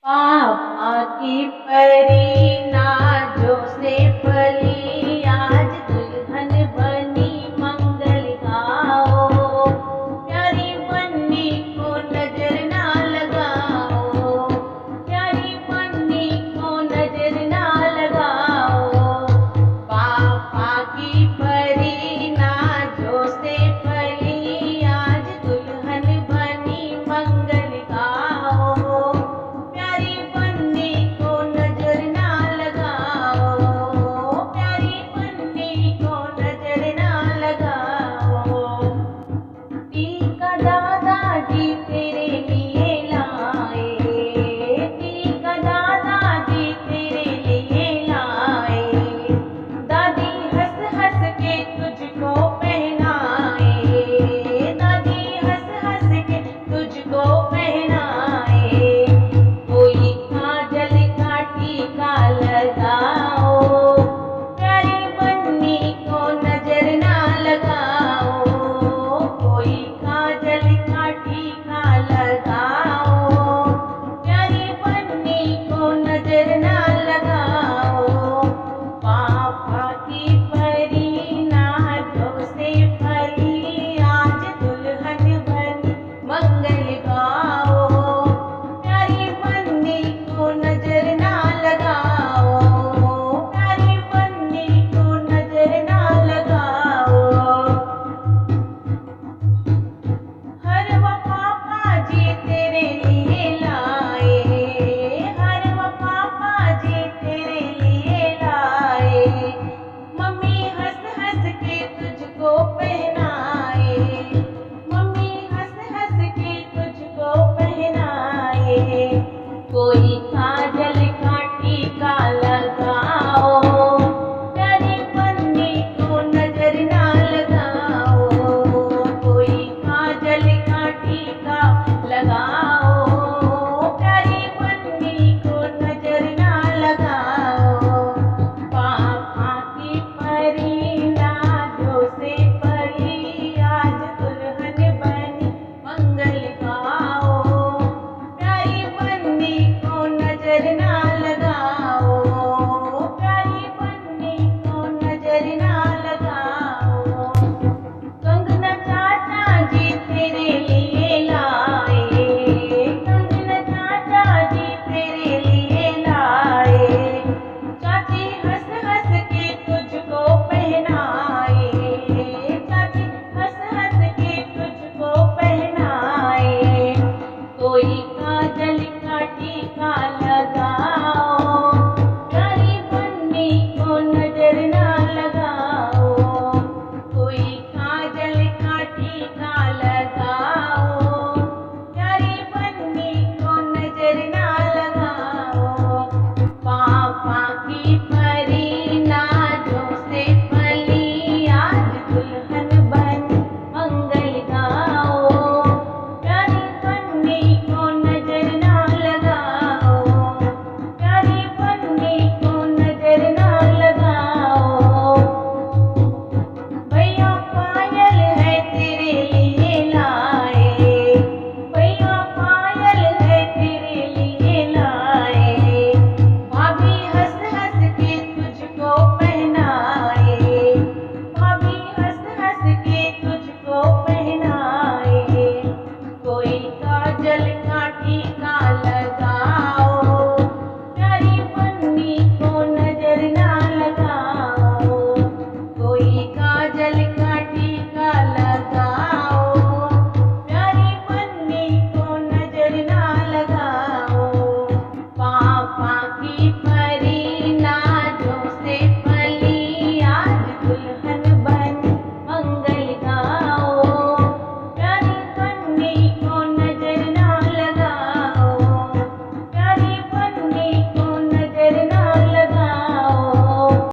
पापा की परी नाजों से पली, आज दुल्हन बनी मंगल गाओ। प्यारी बन्नी को नजर ना लगाओ, प्यारी बन्नी को नजर ना लगाओ। पापा की परी नाजों से पली, आज दुल्हन बनी मंगल गाओ। प्यारी बन्नी को नजर ना लगाओ, प्यारी बन्नी को नजर ना लगाओ। टीका दादाजी तेरे लिए लाए, टीका दादाजी तेरे लिए लाए। दादी हंस हंस के तुझको पहनाए, दादी हंस हंस के तुझको पहनाए। कोई काजल का टीका लगाओ, प्यारी बन्नी को नजर ना लगाओ। कोई काजल का टीका लगाओ, प्यारी बन्नी को नजर ना लगाओ। पापा की परी नाजों से पली, आज दुल्हन बनी मंगल गाओ। प्यारी बन्नी को नजर ना लगाओ, प्यारी बन्नी को नजर ना लगाओ। हर पापा जी तेरे लिए लाए, हर पापा जी तेरे लिए लाए। मम्मी हंस हंस के तुझको पहनाए, मम्मी हंस हंस के तुझको पहनाए। कोई